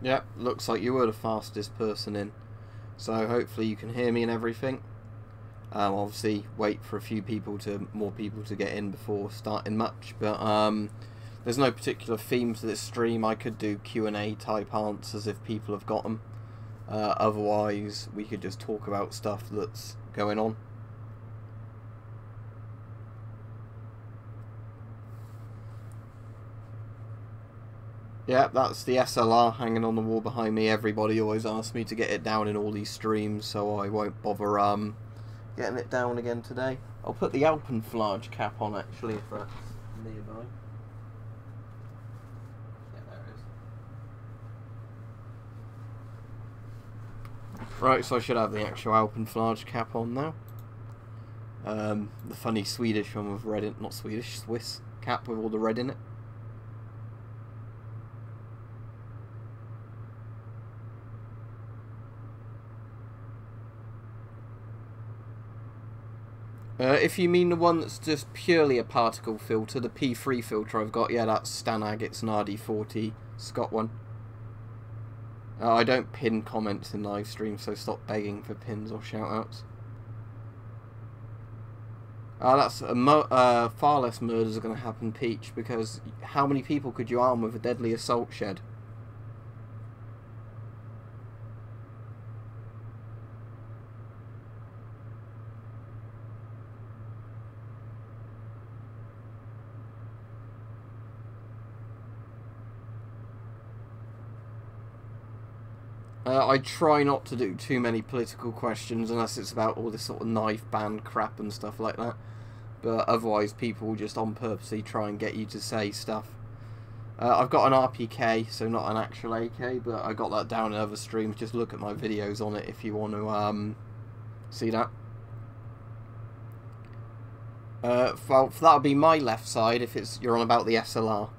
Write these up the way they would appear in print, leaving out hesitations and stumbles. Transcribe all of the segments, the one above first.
Yep, looks like you were the fastest person in. So hopefully you can hear me and everything. Obviously, wait for more people to get in before starting much. But there's no particular theme to this stream. I could do Q&A type answers if people have got them. Otherwise, we could just talk about stuff that's going on. Yeah, that's the SLR hanging on the wall behind me. Everybody always asks me to get it down in all these streams, so I won't bother getting it down again today. I'll put the Alpenflage cap on, actually, if that's nearby. Yeah, there it is. Right, so I should have the actual Alpenflage cap on now. The funny Swedish one with red in, not Swedish, Swiss cap with all the red in it. If you mean the one that's just purely a particle filter, the P3 filter I've got, yeah, that's Stanag, it's an RD40 Scott one. I don't pin comments in live streams, so stop begging for pins or shoutouts. That's far less murders are going to happen, Peach, because how many people could you arm with a deadly assault shed? I try not to do too many political questions unless it's about all this sort of knife ban crap and stuff like that. But otherwise, people will just on purposely try and get you to say stuff. I've got an RPK, so not an actual AK, but I got that down in other streams. Just look at my videos on it if you want to see that. Well, that'll be my left side if you're on about the SLR.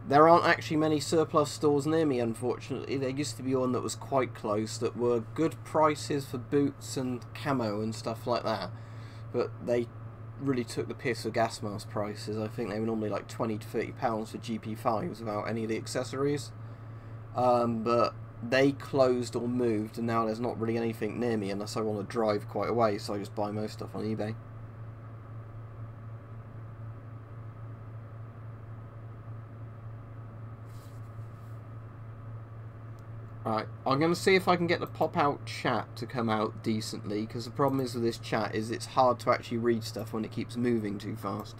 There aren't actually many surplus stores near me, unfortunately. There used to be one that was quite close that were good prices for boots and camo and stuff like that. But they really took the piss with gas mask prices. I think they were normally like £20 to £30 for GP5s without any of the accessories. But they closed or moved, and now there's not really anything near me unless I want to drive quite a way, so I just buy most stuff on eBay. Right, I'm going to see if I can get the pop-out chat to come out decently, because the problem is with this chat is it's hard to actually read stuff when it keeps moving too fast.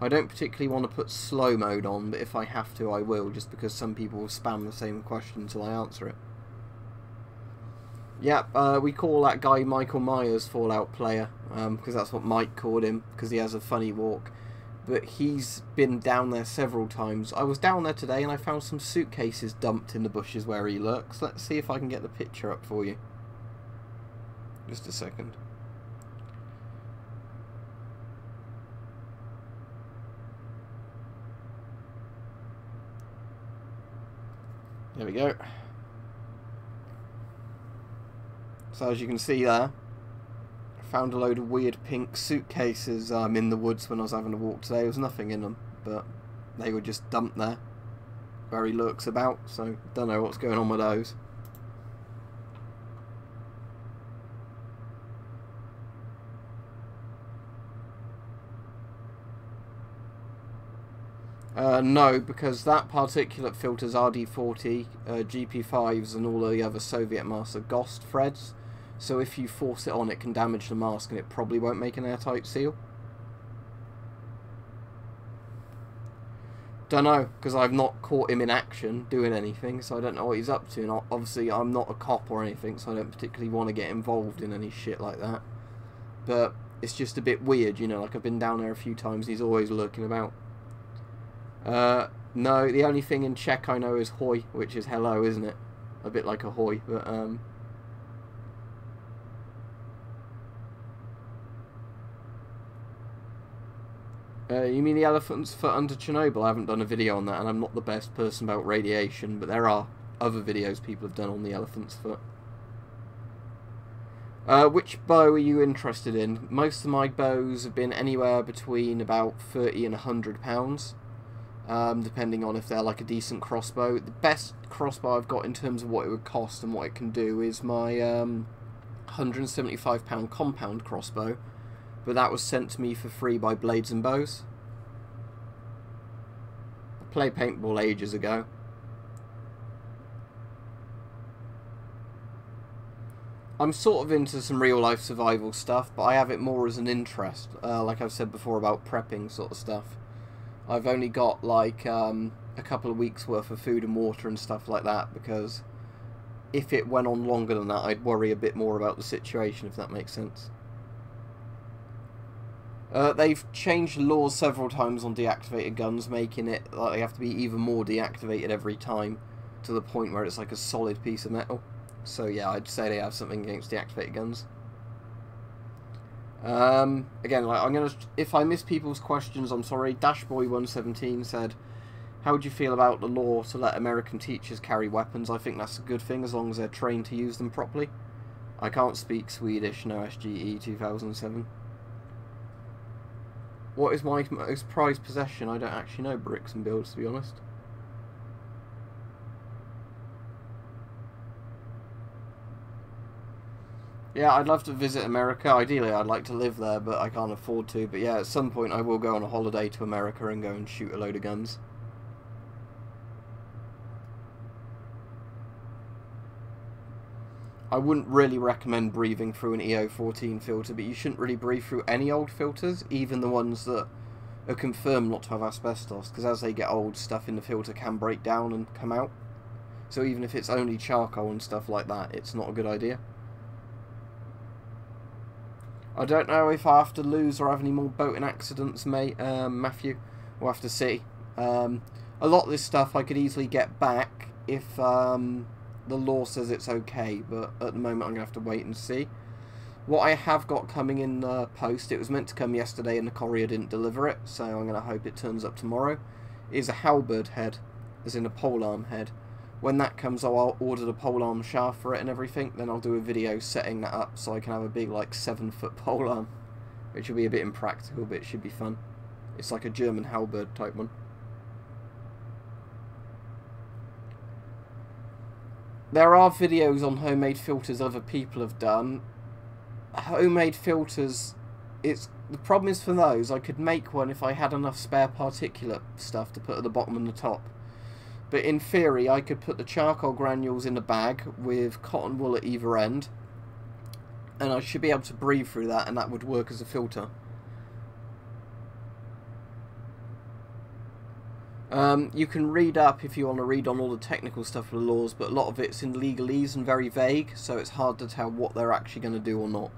I don't particularly want to put slow mode on, but if I have to I will, just because some people will spam the same question until I answer it. Yep, we call that guy Michael Myers Fallout player, because that's what Mike called him, because he has a funny walk. But he's been down there several times. I was down there today and I found some suitcases dumped in the bushes where he lurks. Let's see if I can get the picture up for you. Just a second. There we go. So as you can see there, found a load of weird pink suitcases in the woods when I was having a walk today. There was nothing in them, but they were just dumped there where he lurks about, so don't know what's going on with those. No, because that particulate filter's RD40, GP5s and all the other Soviet masks are GOST threads. So if you force it on, it can damage the mask and it probably won't make an airtight seal. Don't know, because I've not caught him in action doing anything, so I don't know what he's up to. And obviously I'm not a cop or anything, so I don't particularly want to get involved in any shit like that. But it's just a bit weird, you know, like I've been down there a few times, he's always lurking about. No, the only thing in Czech I know is hoj, which is hello, isn't it? A bit like a hoj, but you mean the elephant's foot under Chernobyl? I haven't done a video on that, and I'm not the best person about radiation, but there are other videos people have done on the elephant's foot. Which bow are you interested in? Most of my bows have been anywhere between about £30 and £100, depending on if they're like a decent crossbow. The best crossbow I've got in terms of what it would cost and what it can do is my £175 compound crossbow, but that was sent to me for free by Blades and Bows. I played paintball ages ago. I'm sort of into some real life survival stuff, but I have it more as an interest, like I've said before about prepping sort of stuff. I've only got like a couple of weeks worth of food and water and stuff like that, because if it went on longer than that I'd worry a bit more about the situation, if that makes sense. They've changed the laws several times on deactivated guns, making it like they have to be even more deactivated every time, to the point where it's like a solid piece of metal. So yeah, I'd say they have something against deactivated guns. Again, like if I miss people's questions, I'm sorry. Dashboy117 said, "How would you feel about the law to let American teachers carry weapons?" I think that's a good thing as long as they're trained to use them properly. I can't speak Swedish, no SGE 2007. What is my most prized possession? I don't actually know, bricks and builds, to be honest. Yeah, I'd love to visit America. Ideally, I'd like to live there, but I can't afford to. But yeah, at some point I will go on a holiday to America and go and shoot a load of guns. I wouldn't really recommend breathing through an EO14 filter, but you shouldn't really breathe through any old filters, even the ones that are confirmed not to have asbestos, because as they get old, stuff in the filter can break down and come out. So even if it's only charcoal and stuff like that, it's not a good idea. I don't know if I have to lose or have any more boating accidents, mate, Matthew. We'll have to see. A lot of this stuff I could easily get back if the law says it's okay, but at the moment I'm going to have to wait and see. What I have got coming in the post, it was meant to come yesterday and the courier didn't deliver it, so I'm going to hope it turns up tomorrow, is a Halberd Head, as in a polearm head. When that comes, I'll order the polearm shaft for it and everything, then I'll do a video setting that up so I can have a big, like, 7-foot polearm, which will be a bit impractical, but it should be fun. It's like a German halberd type one. There are videos on homemade filters other people have done. Homemade filters, the problem is for those, I could make one if I had enough spare particulate stuff to put at the bottom and the top. But in theory, I could put the charcoal granules in a bag with cotton wool at either end, and I should be able to breathe through that, and that would work as a filter. You can read up if you want to read on all the technical stuff of the laws, but a lot of it's in legalese and very vague, so it's hard to tell what they're actually going to do or not.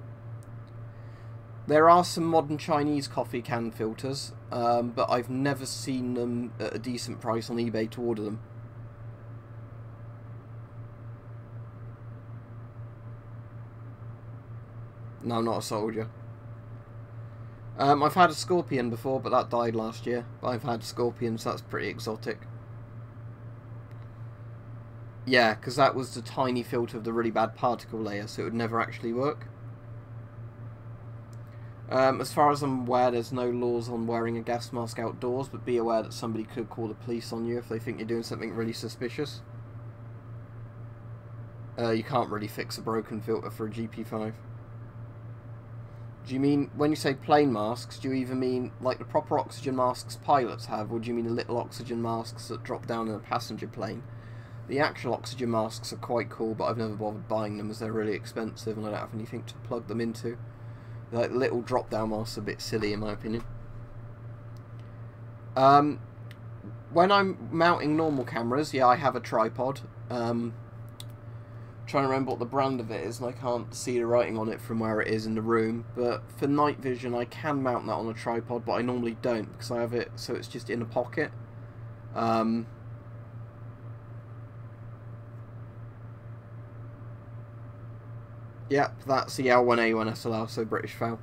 There are some modern Chinese coffee can filters, but I've never seen them at a decent price on eBay to order them. No, I'm not a soldier. I've had a scorpion before, but that died last year. But I've had scorpions, so that's pretty exotic. Yeah, because that was the tiny filter of the really bad particle layer, so it would never actually work. As far as I'm aware, there's no laws on wearing a gas mask outdoors, but be aware that somebody could call the police on you if they think you're doing something really suspicious. You can't really fix a broken filter for a GP5. Do you mean, when you say plain masks, do you even mean like the proper oxygen masks pilots have, or do you mean the little oxygen masks that drop down in a passenger plane? The actual oxygen masks are quite cool, but I've never bothered buying them as they're really expensive and I don't have anything to plug them into. Like, little drop-down masks are a bit silly in my opinion. When I'm mounting normal cameras, yeah, I have a tripod. Trying to remember what the brand of it is, and I can't see the writing on it from where it is in the room. But for night vision, I can mount that on a tripod, but I normally don't because I have it so it's just in a pocket. Yep, that's the L1A1 SLR, so British foul.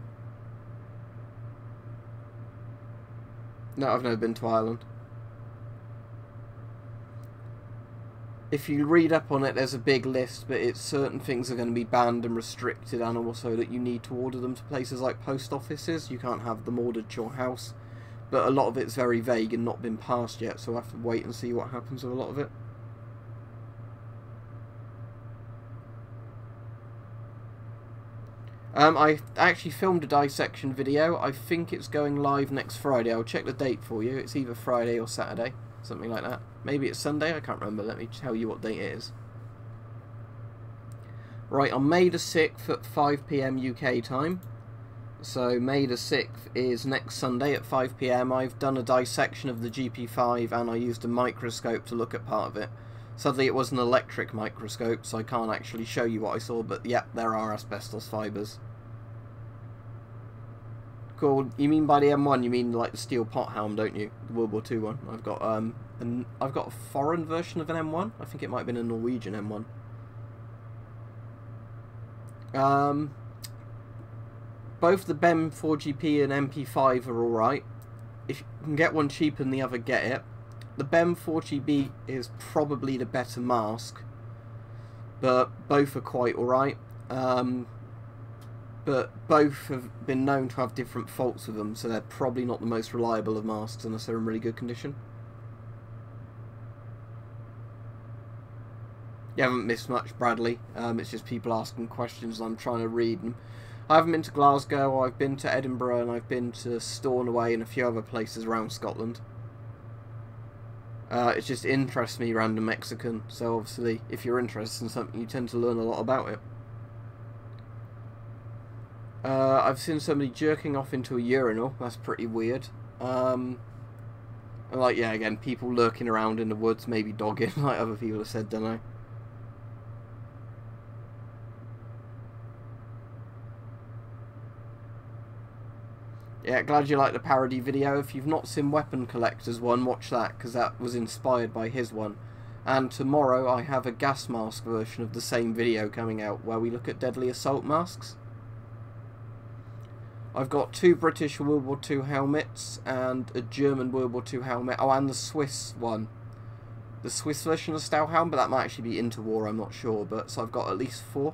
No, I've never been to Ireland. if you read up on it, there's a big list, but it's certain things are going to be banned and restricted, and also that you need to order them to places like post offices. You can't have them ordered to your house. But a lot of it's very vague and not been passed yet, so we'll have to wait and see what happens with a lot of it. I actually filmed a dissection video. I think it's going live next Friday. I'll check the date for you. It's either Friday or Saturday, something like that. Maybe it's Sunday, I can't remember. Let me tell you what date it is. Right, on May the 6th at 5 PM UK time. So May the 6th is next Sunday at 5 PM. I've done a dissection of the GP5 and I used a microscope to look at part of it. Sadly it was an electric microscope, so I can't actually show you what I saw, but yep, there are asbestos fibres. Cool. You mean by the M1, you mean like the steel pot helm, don't you? The World War II one. I've got a foreign version of an M1. I think it might have been a Norwegian M1. Both the BEM 4GP and MP5 are alright. If you can get one cheaper than the other, get it. The BEM 4GB is probably the better mask, but both are quite alright. But both have been known to have different faults with them, so they're probably not the most reliable of masks unless they're in really good condition. You haven't missed much, Bradley. It's just people asking questions and I'm trying to read them. I haven't been to Glasgow, I've been to Edinburgh, and I've been to Stornoway and a few other places around Scotland. It just interests me, random Mexican, so obviously if you're interested in something you tend to learn a lot about it. I've seen somebody jerking off into a urinal, that's pretty weird. And like, yeah, again, people lurking around in the woods, maybe dogging, like other people have said, don't I? Yeah, glad you like the parody video. If you've not seen Weapon Collector's one, watch that, because that was inspired by his one. And tomorrow I have a gas mask version of the same video coming out, where we look at deadly assault masks. I've got 2 British World War II helmets, and a German World War II helmet. Oh, and the Swiss one. The Swiss version of Stahlhelm, but that might actually be interwar, I'm not sure. But so I've got at least 4.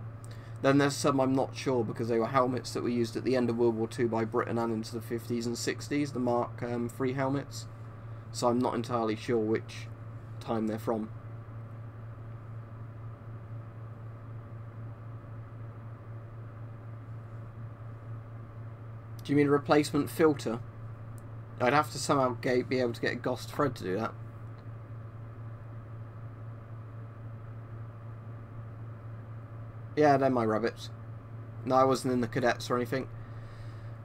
Then there's some I'm not sure, because they were helmets that were used at the end of World War II by Britain and into the 50s and 60s, the Mark III helmets. So I'm not entirely sure which time they're from. Do you mean a replacement filter? I'd have to somehow be able to get a Ghost thread to do that. Yeah, they're my rabbits. No, I wasn't in the cadets or anything.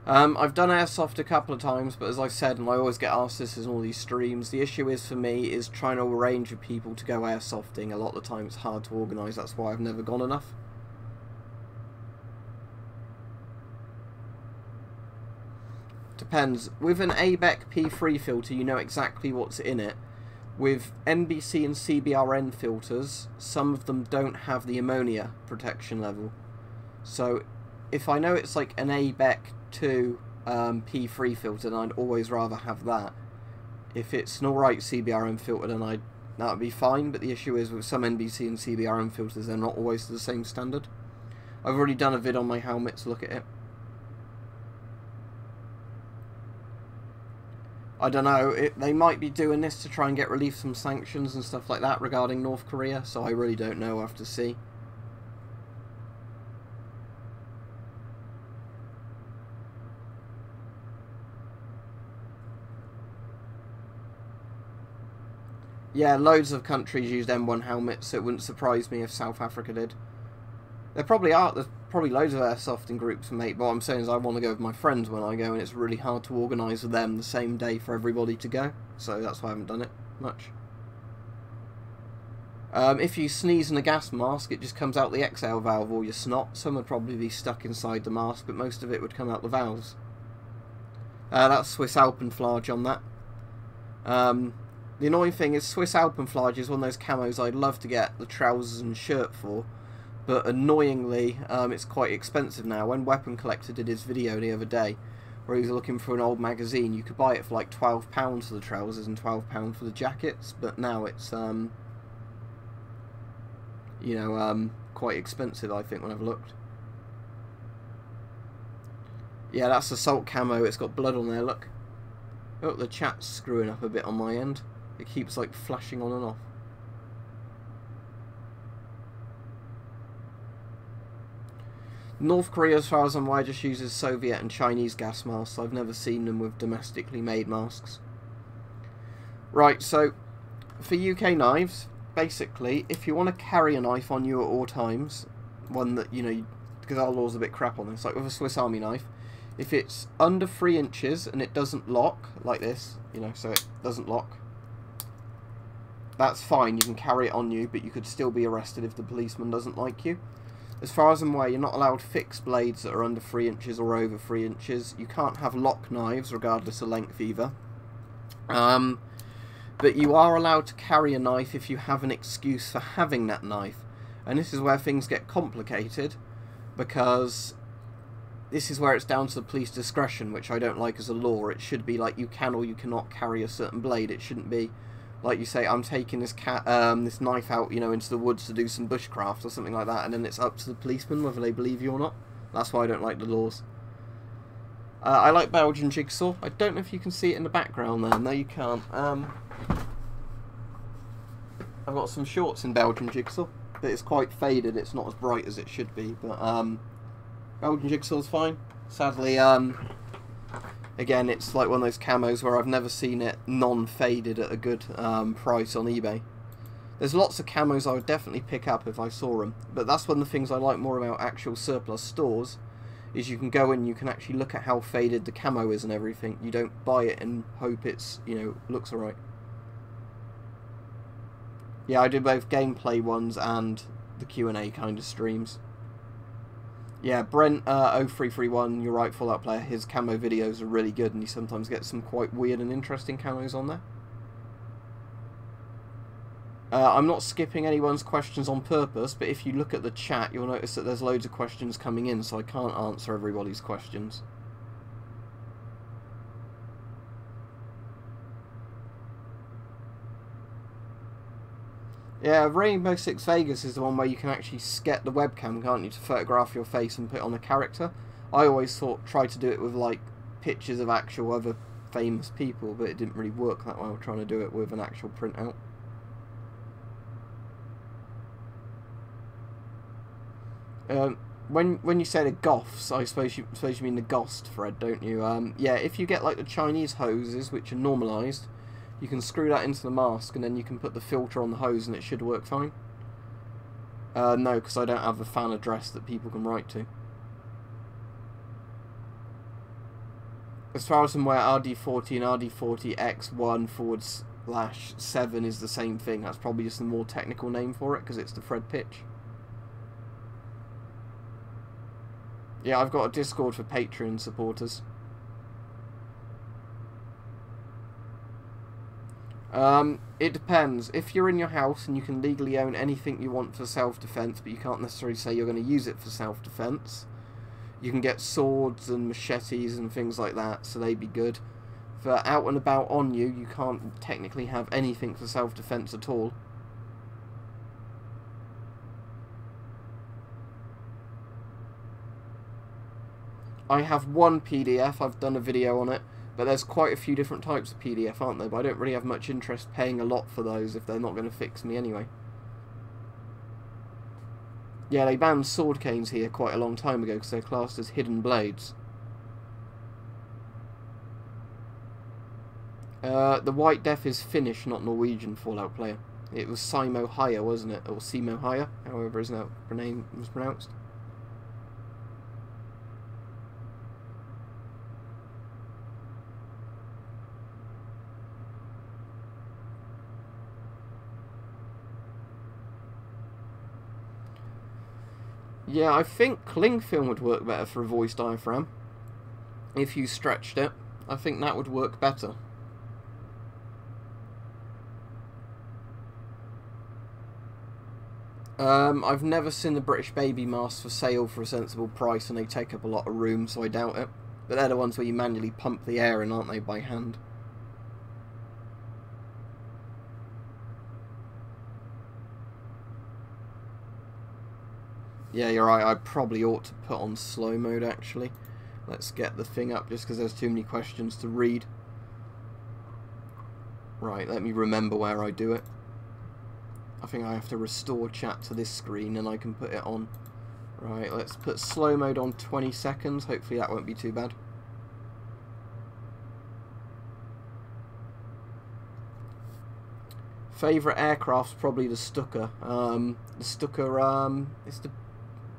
I've done airsoft a couple of times, but as I said, and I always get asked this in all these streams, the issue is for me is trying to arrange with people to go airsofting. A lot of the time it's hard to organise, that's why I've never gone enough. Depends. With an ABEC P3 filter, you know exactly what's in it. With NBC and CBRN filters, some of them don't have the ammonia protection level. So if I know it's like an ABEC 2 P3 filter, then I'd always rather have that. If it's an alright CBRN filter, then that would be fine, but the issue is with some NBC and CBRN filters, they're not always to the same standard. I've already done a vid on my helmet to look at it. I don't know, they might be doing this to try and get relief from sanctions and stuff like that regarding North Korea, so I really don't know, I'll have to see. Yeah, loads of countries used M1 helmets, so it wouldn't surprise me if South Africa did. There probably are, there's probably loads of airsofting groups, mate, but what I'm saying is I want to go with my friends when I go, and it's really hard to organise with them the same day for everybody to go, so that's why I haven't done it much. If you sneeze in a gas mask, it just comes out the exhale valve or your snot. Some would probably be stuck inside the mask, but most of it would come out the valves. That's Swiss Alpenflage on that. The annoying thing is Swiss Alpenflage is one of those camos I'd love to get the trousers and shirt for, but annoyingly it's quite expensive now. When Weapon Collector did his video the other day, where he was looking for an old magazine, you could buy it for like £12 for the trousers and £12 for the jackets, but now it's you know, quite expensive, I think, when I've looked. Yeah, that's assault camo. It's got blood on there, look. Oh, the chat's screwing up a bit on my end. It keeps, like, flashing on and off. North Korea, as far as I'm aware, just uses Soviet and Chinese gas masks. I've never seen them with domestically made masks. Right, so, for UK knives, basically, if you want to carry a knife on you at all times, one that, you know, because our law's a bit crap on this, like with a Swiss Army knife, if it's under 3 inches and it doesn't lock, like this, you know, so it doesn't lock, that's fine, you can carry it on you, but you could still be arrested if the policeman doesn't like you. As far as I'm aware, you're not allowed fixed blades that are under 3 inches or over 3 inches. You can't have lock knives, regardless of length either. But you are allowed to carry a knife if you have an excuse for having that knife. And this is where things get complicated, because this is where it's down to the police discretion, which I don't like as a law. It should be like you can or you cannot carry a certain blade. It shouldn't be like you say, I'm taking this this knife out, you know, into the woods to do some bushcraft or something like that, and then it's up to the policeman whether they believe you or not. That's why I don't like the laws. I like Belgian jigsaw. I don't know if you can see it in the background there. No, you can't. I've got some shorts in Belgian jigsaw, but it's quite faded. It's not as bright as it should be, but Belgian jigsaw's fine. Sadly, again, it's like one of those camos where I've never seen it non-faded at a good price on eBay. There's lots of camos I would definitely pick up if I saw them, but that's one of the things I like more about actual surplus stores, is you can go in and you can actually look at how faded the camo is and everything. You don't buy it and hope it's, you know, looks alright. Yeah, I do both gameplay ones and the Q&A kind of streams. Yeah, Brent 0331, you're right, Fallout player, his camo videos are really good and he sometimes gets some quite weird and interesting camos on there. I'm not skipping anyone's questions on purpose, but if you look at the chat, you'll notice that there's loads of questions coming in, so I can't answer everybody's questions. Yeah, Rainbow Six Vegas is the one where you can actually get the webcam, can't you, to photograph your face and put it on a character. I always try to do it with, like, pictures of actual other famous people, but it didn't really work that well trying to do it with an actual printout. When you say the goths, I suppose you mean the Ghost, Fred, don't you? Yeah, if you get, like, the Chinese hoses, which are normalised, you can screw that into the mask and then you can put the filter on the hose and it should work fine. No, because I don't have a fan address that people can write to. As far as I'm aware, RD40 and RD40X1/7 is the same thing. That's probably just a more technical name for it because it's the Fred pitch. Yeah, I've got a Discord for Patreon supporters. It depends. If you're in your house and you can legally own anything you want for self-defense, but you can't necessarily say you're going to use it for self-defense, you can get swords and machetes and things like that, so they'd be good. For out and about on you, you can't technically have anything for self-defense at all. I have one PDF, I've done a video on it. But there's quite a few different types of PDF, aren't there? But I don't really have much interest paying a lot for those if they're not going to fix me anyway. Yeah, they banned sword canes here quite a long time ago because they're classed as hidden blades. The White Death is Finnish, not Norwegian, Fallout player. It was Simo Haya, wasn't it? Or Simo Haya, however his name was pronounced. Yeah, I think cling film would work better for a voice diaphragm. If you stretched it, I think that would work better. I've never seen the British baby masks for sale for a sensible price, and they take up a lot of room, so I doubt it. But they're the ones where you manually pump the air in, aren't they, by hand? Yeah, you're right, I probably ought to put on slow mode actually. Let's get the thing up just because there's too many questions to read. Right, let me remember where I do it. I think I have to restore chat to this screen and I can put it on. Right, let's put slow mode on 20 seconds. Hopefully that won't be too bad. Favourite aircraft's probably the Stuka. The Stuka, it's the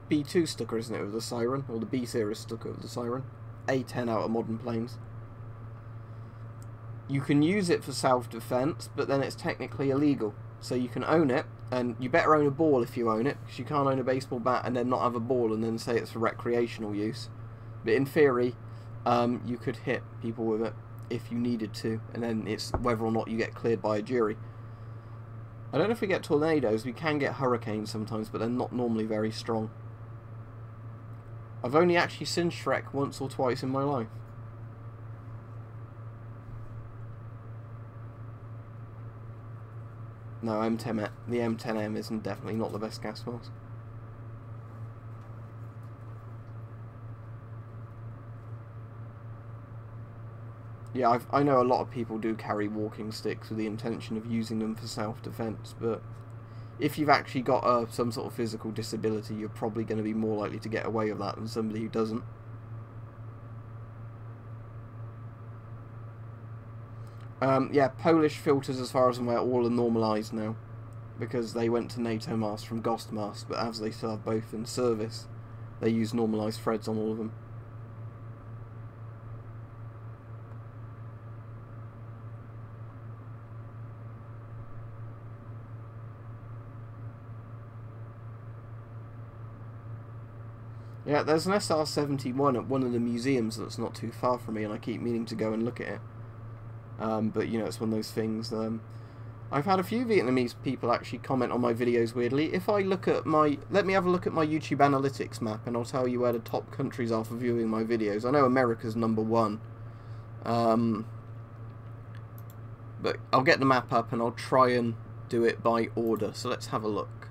B2 Stuka, isn't it, with the siren? Or the B series Stuka with the siren. A10 out of modern planes. You can use it for self-defense, but then it's technically illegal. So you can own it, and you better own a ball if you own it, because you can't own a baseball bat and then not have a ball and then say it's for recreational use. But in theory, you could hit people with it if you needed to, and then it's whether or not you get cleared by a jury. I don't know if we get tornadoes. We can get hurricanes sometimes, but they're not normally very strong. I've only actually seen Shrek once or twice in my life. No, the M10M isn't definitely not the best gas mask. Yeah, I know a lot of people do carry walking sticks with the intention of using them for self-defense, but if you've actually got some sort of physical disability, you're probably going to be more likely to get away with that than somebody who doesn't. Yeah, Polish filters, as far as I'm aware, all are normalised now, because they went to NATO masks from Ghost masks, but as they still have both in service, they use normalised threads on all of them. Yeah, there's an SR-71 at one of the museums that's not too far from me, and I keep meaning to go and look at it. But, you know, it's one of those things. I've had a few Vietnamese people actually comment on my videos, weirdly. If I look at my... Let me have a look at my YouTube analytics map, and I'll tell you where the top countries are for viewing my videos. I know America's #1. But I'll get the map up, and I'll try and do it by order. So let's have a look.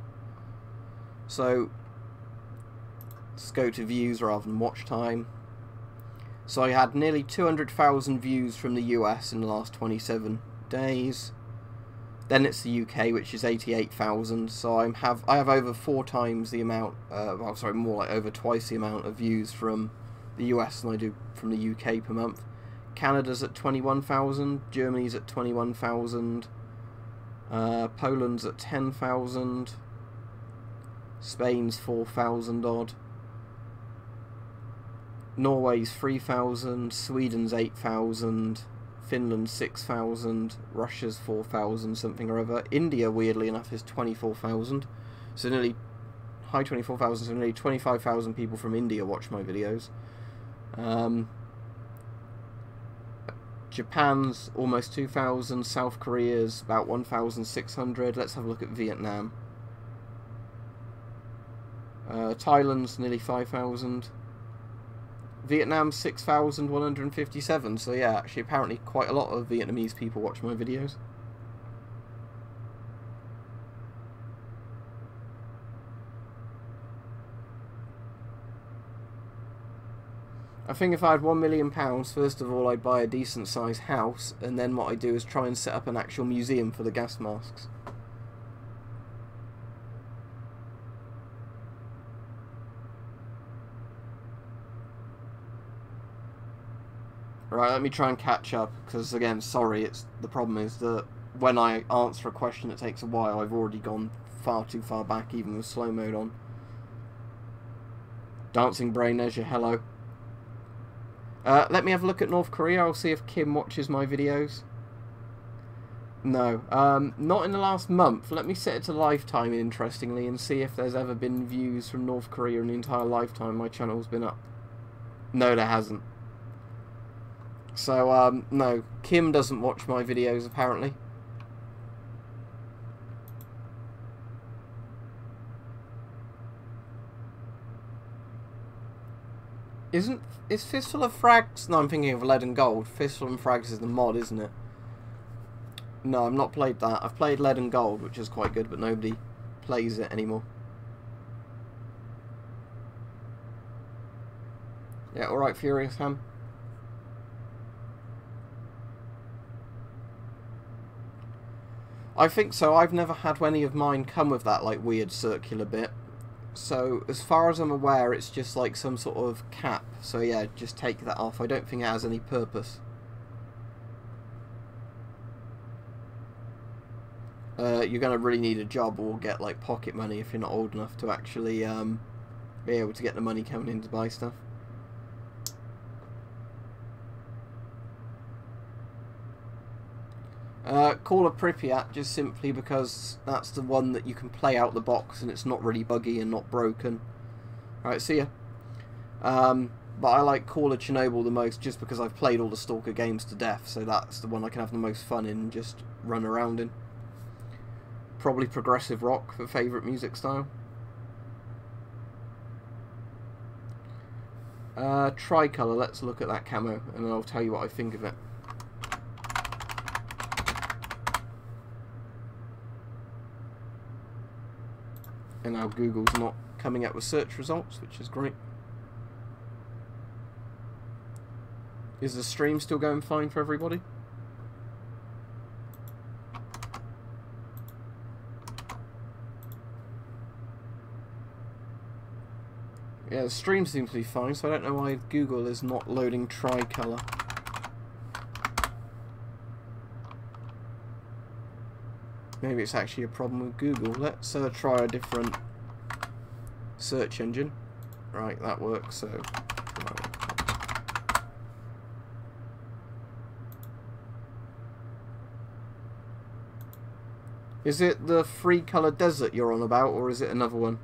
So... let's go to views rather than watch time. So I had nearly 200,000 views from the US in the last 27 days. Then it's the UK, which is 88,000. So I have over 4 times the amount. Well, sorry, more like over twice the amount of views from the US than I do from the UK per month. Canada's at 21,000. Germany's at 21,000. Poland's at 10,000. Spain's 4,000 odd. Norway's 3,000, Sweden's 8,000, Finland's 6,000, Russia's 4,000 something or other. India, weirdly enough, is 24,000. So nearly, high 24,000, so nearly 25,000 people from India watch my videos. Japan's almost 2,000, South Korea's about 1,600. Let's have a look at Vietnam. Thailand's nearly 5,000. Vietnam's 6,157, so yeah, actually apparently quite a lot of Vietnamese people watch my videos. I think if I had £1 million, first of all I'd buy a decent sized house, and then what I do is try and set up an actual museum for the gas masks. Right, let me try and catch up, because again, sorry, the problem is that when I answer a question it takes a while. I've already gone far too far back, even with slow mode on. Dancing Brain, there's your hello. Let me have a look at North Korea. I'll see if Kim watches my videos. No, not in the last month. Let me set it to lifetime, interestingly, and see if there's ever been views from North Korea in the entire lifetime my channel's been up. No, there hasn't. So, no, Kim doesn't watch my videos, apparently. Is Fistful of Frags... No, I'm thinking of Lead and Gold. Fistful and Frags is the mod, isn't it? No, I've not played that. I've played Lead and Gold, which is quite good, but nobody plays it anymore. Yeah, alright, Furious Ham. I think so. I've never had any of mine come with that like weird circular bit. So as far as I'm aware, it's just like some sort of cap. So yeah, just take that off. I don't think it has any purpose. You're going to really need a job or get like pocket money if you're not old enough to actually be able to get the money coming in to buy stuff. Call it Pripyat just simply because that's the one that you can play out the box and it's not really buggy and not broken. Alright, see ya. But I like Call of Chernobyl the most just because I've played all the Stalker games to death, so that's the one I can have the most fun in and just run around in. Probably progressive rock for favourite music style. Tricolour, let's look at that camo and I'll tell you what I think of it. And now Google's not coming up with search results, which is great. Is the stream still going fine for everybody? Yeah, the stream seems to be fine, so I don't know why Google is not loading Tricolour. Maybe it's actually a problem with Google. Let's try a different search engine. Right, that works, so... Is it the Free Colour Desert you're on about, or is it another one?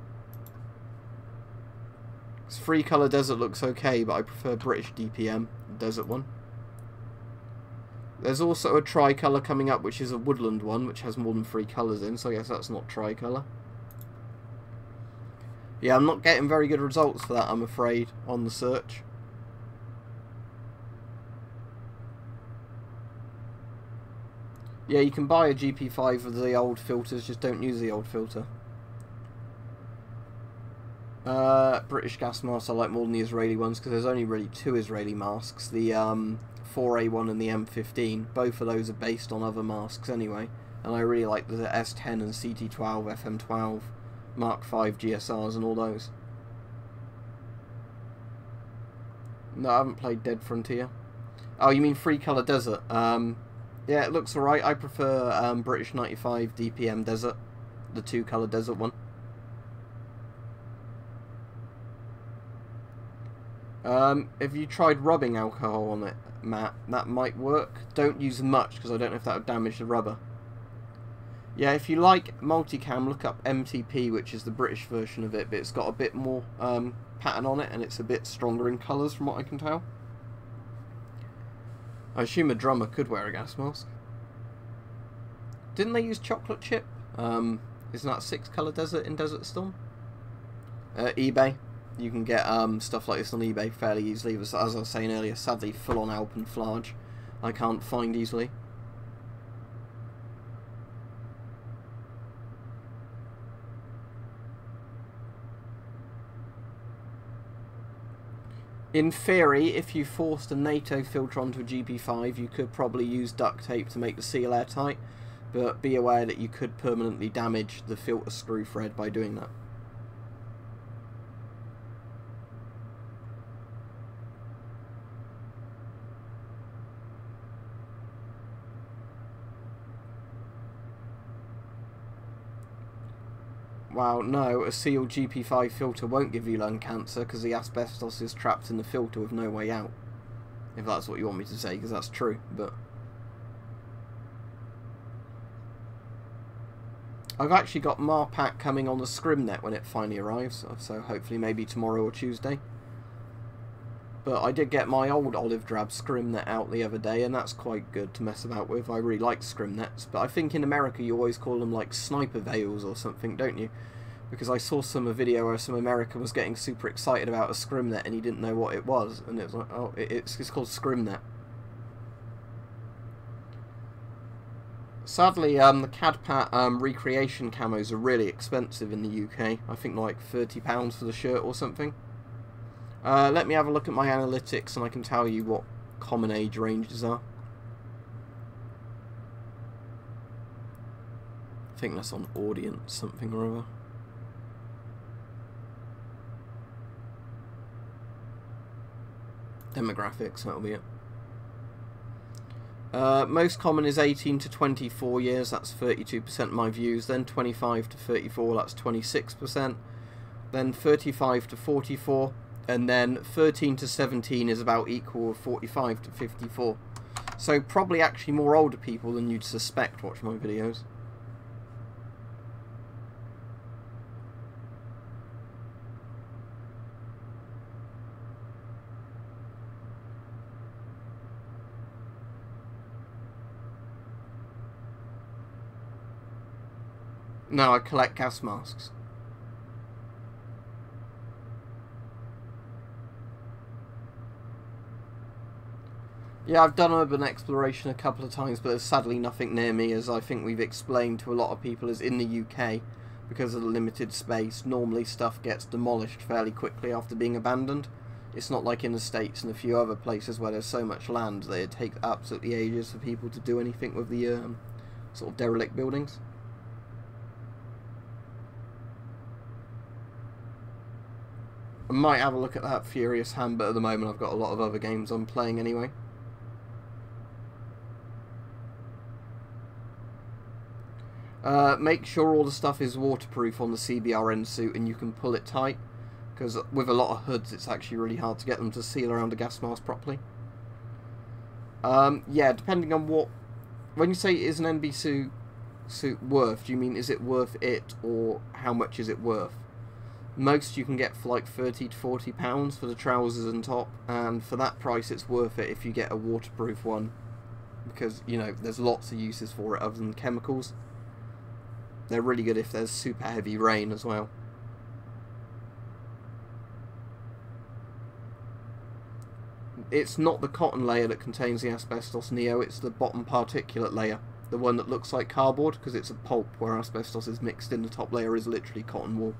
Because Free Colour Desert looks okay, but I prefer British DPM, the Desert one. There's also a Tricolour coming up, which is a woodland one, which has more than 3 colours in, so I guess that's not Tricolour. Yeah, I'm not getting very good results for that, I'm afraid, on the search. Yeah, you can buy a GP5 with the old filters, just don't use the old filter. British gas masks I like more than the Israeli ones, because there's only really 2 Israeli masks. The 4A1 and the M15, both of those are based on other masks anyway, and I really like the S10 and CT12, FM12, Mark V GSRs and all those. No, I haven't played Dead Frontier. Oh, you mean Free Colour Desert? Yeah, it looks alright. I prefer British 95 DPM Desert, the 2-colour Desert one. Have you tried rubbing alcohol on it, Matt? That might work. Don't use much because I don't know if that would damage the rubber. Yeah, if you like multicam, look up MTP, which is the British version of it, but it's got a bit more pattern on it and it's a bit stronger in colours from what I can tell. I assume a drummer could wear a gas mask. Didn't they use chocolate chip? Isn't that 6-colour Desert in Desert Storm? eBay. You can get stuff like this on eBay fairly easily. As I was saying earlier, sadly, full-on Alpenflage I can't find easily. In theory, if you forced a NATO filter onto a GP5, you could probably use duct tape to make the seal airtight, but be aware that you could permanently damage the filter screw thread by doing that. Wow, no, a sealed GP5 filter won't give you lung cancer because the asbestos is trapped in the filter with no way out. If that's what you want me to say, because that's true, but... I've actually got Marpack coming on the Scrimnet when it finally arrives, so hopefully maybe tomorrow or Tuesday. But I did get my old olive drab Scrimnet out the other day, and that's quite good to mess about with. I really like Scrimnets, but I think in America you always call them like sniper veils or something, don't you? Because I saw a video where some American was getting super excited about a Scrimnet and he didn't know what it was, and it was like, oh, it's called Scrimnet. Sadly, the CADPAT recreation camos are really expensive in the UK. I think like £30 for the shirt or something. Let me have a look at my analytics and I can tell you what common age ranges are. I think that's on audience something or other. Demographics, that'll be it. Most common is 18 to 24 years, that's 32% of my views. Then 25 to 34, that's 26%. Then 35 to 44. And then 13 to 17 is about equal of 45 to 54. So probably actually more older people than you'd suspect watch my videos. No, I collect gas masks. Yeah, I've done urban exploration a couple of times, but there's sadly nothing near me, as I think we've explained to a lot of people, as in the UK, because of the limited space, normally stuff gets demolished fairly quickly after being abandoned. It's not like in the States and a few other places where there's so much land that it takes absolutely ages for people to do anything with the sort of derelict buildings. I might have a look at that Furious Hand, but at the moment I've got a lot of other games I'm playing anyway. Make sure all the stuff is waterproof on the CBRN suit and you can pull it tight, because with a lot of hoods it's actually really hard to get them to seal around a gas mask properly. Yeah, depending on what... When you say is an NBC suit worth, do you mean is it worth it, or how much is it worth? Most you can get for like £30 to £40 for the trousers and top, and for that price it's worth it if you get a waterproof one, because, you know, there's lots of uses for it other than chemicals. They're really good if there's super heavy rain as well. It's not the cotton layer that contains the asbestos, Neo, it's the bottom particulate layer, the one that looks like cardboard, because it's a pulp where asbestos is mixed in. The top layer is literally cotton wool.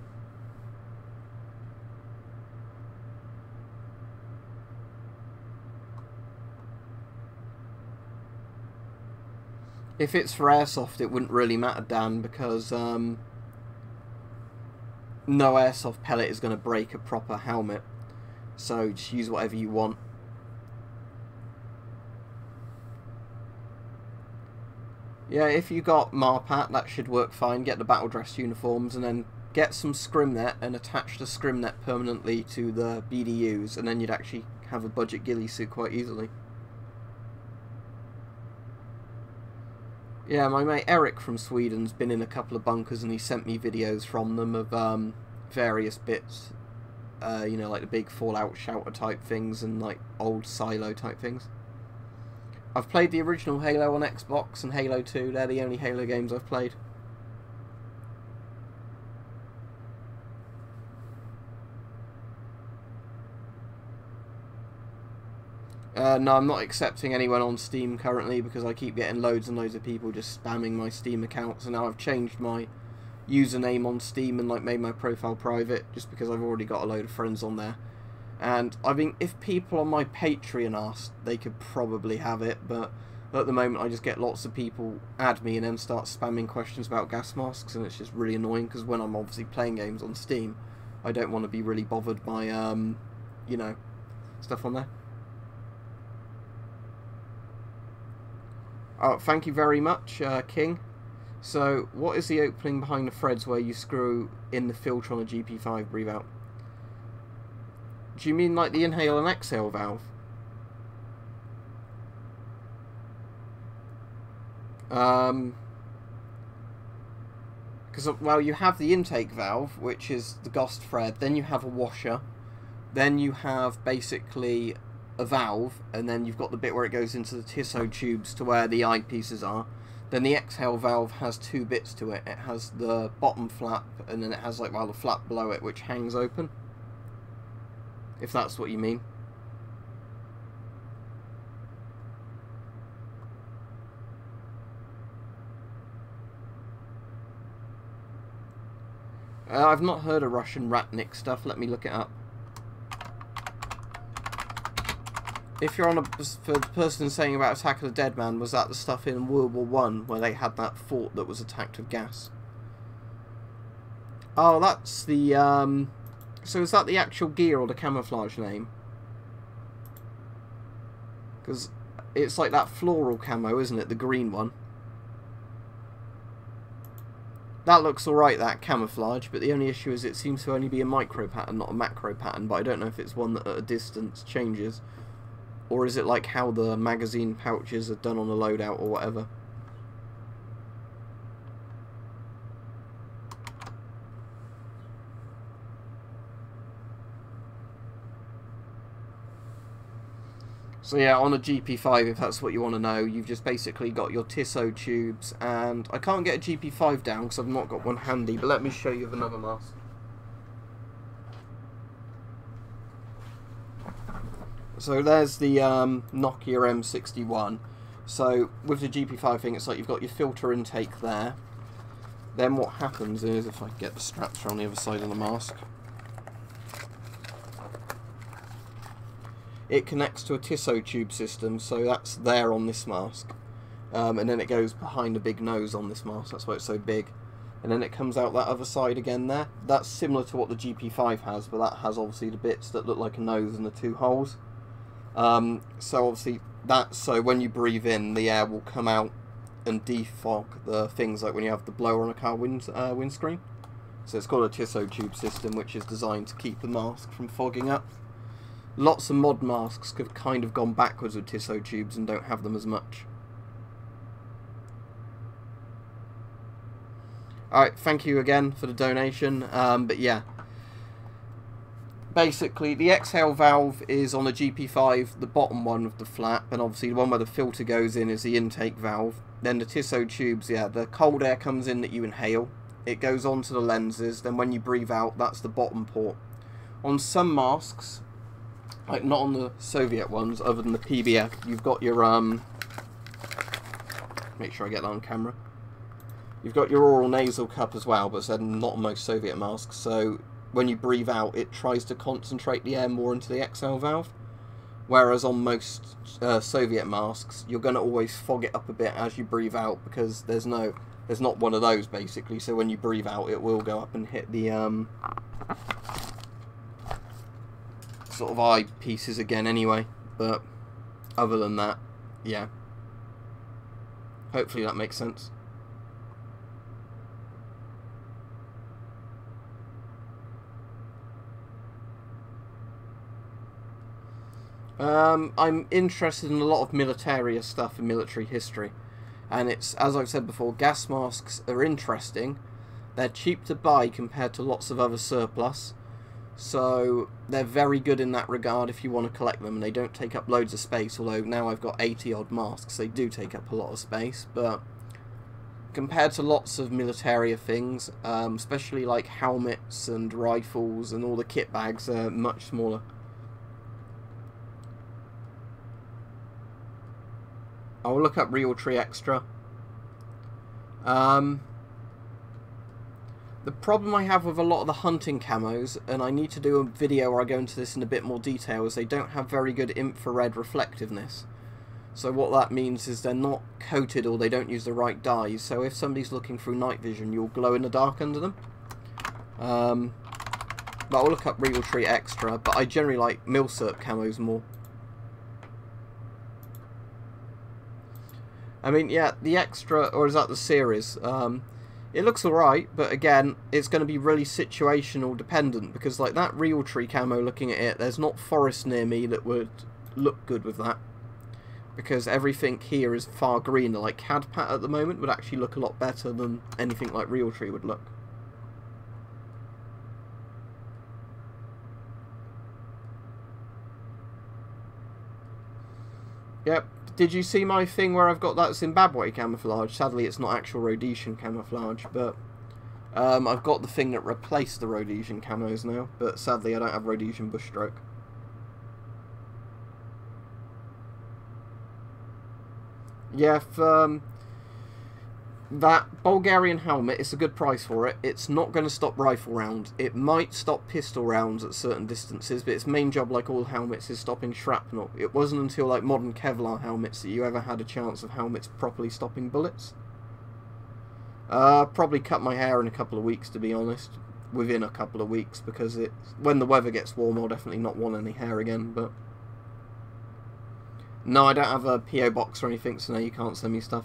If it's for airsoft, it wouldn't really matter, Dan, because no airsoft pellet is going to break a proper helmet. So just use whatever you want. Yeah, if you got Marpat, that should work fine. Get the battle dress uniforms and then get some scrim net and attach the scrim net permanently to the BDUs, and then you'd actually have a budget ghillie suit quite easily. Yeah, my mate Eric from Sweden's been in a couple of bunkers and he sent me videos from them of various bits. You know, like the big Fallout shelter type things and like old silo type things. I've played the original Halo on Xbox and Halo 2, they're the only Halo games I've played. No, I'm not accepting anyone on Steam currently because I keep getting loads and loads of people just spamming my Steam account. So now I've changed my username on Steam and like made my profile private just because I've already got a load of friends on there. And I mean, if people on my Patreon asked, they could probably have it, but at the moment I just get lots of people add me and then start spamming questions about gas masks, and it's just really annoying because when I'm obviously playing games on Steam, I don't want to be really bothered by, you know, stuff on there. Oh, thank you very much, King. So, what is the opening behind the threads where you screw in the filter on a GP5 breathe out? Do you mean like the inhale and exhale valve? Because, well, you have the intake valve, which is the GOST thread, then you have a washer, then you have basically a valve, and then you've got the bit where it goes into the Tissot tubes to where the eyepieces are. Then the exhale valve has two bits to it. It has the bottom flap, and then it has like, well, the flap below it, which hangs open. If that's what you mean. I've not heard of Russian Ratnik stuff. Let me look it up. If you're on a... For the person saying about Attack of the Dead Man, was that the stuff in World War One where they had that fort that was attacked with gas? Oh, that's the... So is that the actual gear or the camouflage name? Because it's like that floral camo, isn't it? The green one. That looks alright, that camouflage, but the only issue is it seems to only be a micro pattern, not a macro pattern, but I don't know if it's one that at a distance changes. Or is it like how the magazine pouches are done on the loadout or whatever? So yeah, on a GP5, if that's what you want to know, you've just basically got your Tissot tubes, and I can't get a GP5 down because I've not got one handy, but let me show you another mask. So there's the Nokia M61. So with the GP5 thing, it's like you've got your filter intake there. Then what happens is, if I can get the straps around the other side of the mask, it connects to a Tissot tube system, so that's there on this mask. And then it goes behind a big nose on this mask, that's why it's so big. And then it comes out that other side again there. That's similar to what the GP5 has, but that has obviously the bits that look like a nose and the two holes. So obviously that's so when you breathe in, the air will come out and defog the things like when you have the blower on a car windscreen. So it's called a Tissot tube system, which is designed to keep the mask from fogging up. Lots of mod masks have kind of gone backwards with Tissot tubes and don't have them as much. Alright, thank you again for the donation, but yeah. Basically, the exhale valve is on the GP5, the bottom one with the flap, and obviously the one where the filter goes in is the intake valve. Then the Tissot tubes, yeah, the cold air comes in that you inhale. It goes onto the lenses, then when you breathe out, that's the bottom port. On some masks, like not on the Soviet ones, other than the PBF, you've got your, make sure I get that on camera. You've got your oral nasal cup as well, but then not on most Soviet masks, so when you breathe out, it tries to concentrate the air more into the exhale valve. Whereas on most Soviet masks, you're going to always fog it up a bit as you breathe out, because there's not one of those, basically, so when you breathe out, it will go up and hit the, sort of eye pieces again anyway, but other than that, yeah. Hopefully that makes sense. I'm interested in a lot of militaria stuff and military history, and it's, as I've said before, gas masks are interesting. They're cheap to buy compared to lots of other surplus, so they're very good in that regard if you want to collect them, and they don't take up loads of space, although now I've got 80 odd masks, they do take up a lot of space, but compared to lots of militaria things, especially like helmets and rifles and all the kit bags, are much smaller. I'll look up Realtree Extra. The problem I have with a lot of the hunting camos, and I need to do a video where I go into this in a bit more detail, is they don't have very good infrared reflectiveness. So what that means is they're not coated or they don't use the right dyes, so if somebody's looking through night vision, you'll glow in the dark under them. But I'll look up Realtree Extra, but I generally like Milsurp camos more. I mean, yeah, the Extra, or is that the series? It looks alright, but again, it's going to be really situational dependent, because like that Realtree camo, looking at it, there's not forest near me that would look good with that. Because everything here is far greener, like Cadpat at the moment would actually look a lot better than anything like Realtree would look. Yep. Did you see my thing where I've got that Zimbabwe camouflage? Sadly, it's not actual Rhodesian camouflage, but I've got the thing that replaced the Rhodesian camos now, but sadly I don't have Rhodesian bushstroke. Yeah, That Bulgarian helmet, it's a good price for it. It's not going to stop rifle rounds. It might stop pistol rounds at certain distances, but its main job, like all helmets, is stopping shrapnel. It wasn't until like modern Kevlar helmets that you ever had a chance of helmets properly stopping bullets. Probably cut my hair in a couple of weeks, to be honest. Within a couple of weeks, because when the weather gets warm, I'll definitely not want any hair again. But no, I don't have a PO box or anything, so no, you can't send me stuff.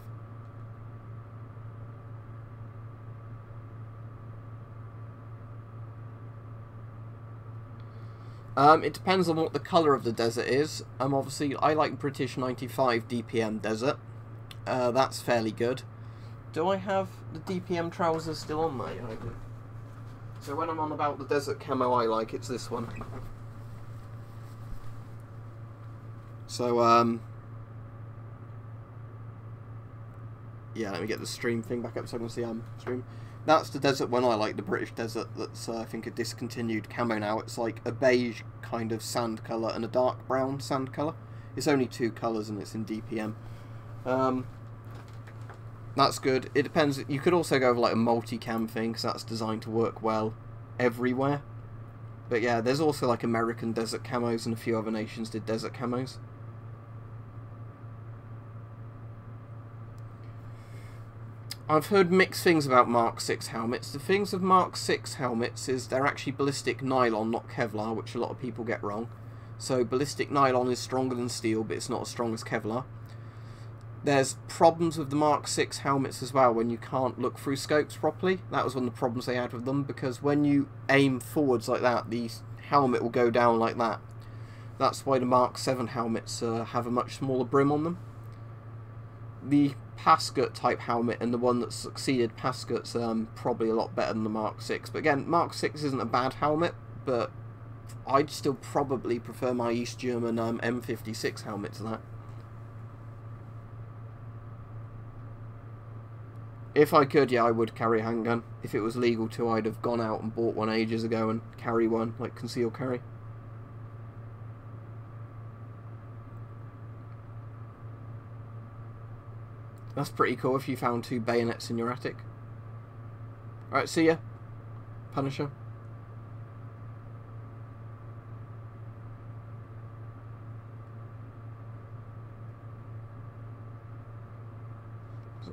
It depends on what the colour of the desert is. Obviously, I like British 95 DPM desert. That's fairly good. Do I have the DPM trousers still on there? Yeah, I do. So when I'm on about the desert camo I like, it's this one. So, yeah, let me get the stream thing back up so I can see stream. That's the desert one I like, the British desert. That's, I think, a discontinued camo now. It's like a beige kind of sand colour and a dark brown sand colour. It's only 2 colours and it's in DPM. That's good. It depends. You could also go with like a multi-cam thing, because that's designed to work well everywhere. But yeah, there's also like American desert camos, and a few other nations did desert camos. I've heard mixed things about Mark 6 helmets. The things of Mark 6 helmets is they're actually ballistic nylon, not Kevlar, which a lot of people get wrong. So ballistic nylon is stronger than steel, but it's not as strong as Kevlar. There's problems with the Mark 6 helmets as well when you can't look through scopes properly. That was one of the problems they had with them, because when you aim forwards like that, the helmet will go down like that. That's why the Mark 7 helmets have a much smaller brim on them. The Pascut type helmet and the one that succeeded Pascut's probably a lot better than the Mark 6. But again, Mark 6 isn't a bad helmet, but I'd still probably prefer my East German M56 helmet to that. If I could, yeah, I would carry a handgun. If it was legal to, I'd have gone out and bought one ages ago and carry one, like concealed carry. That's pretty cool if you found 2 bayonets in your attic. Alright, see ya, Punisher.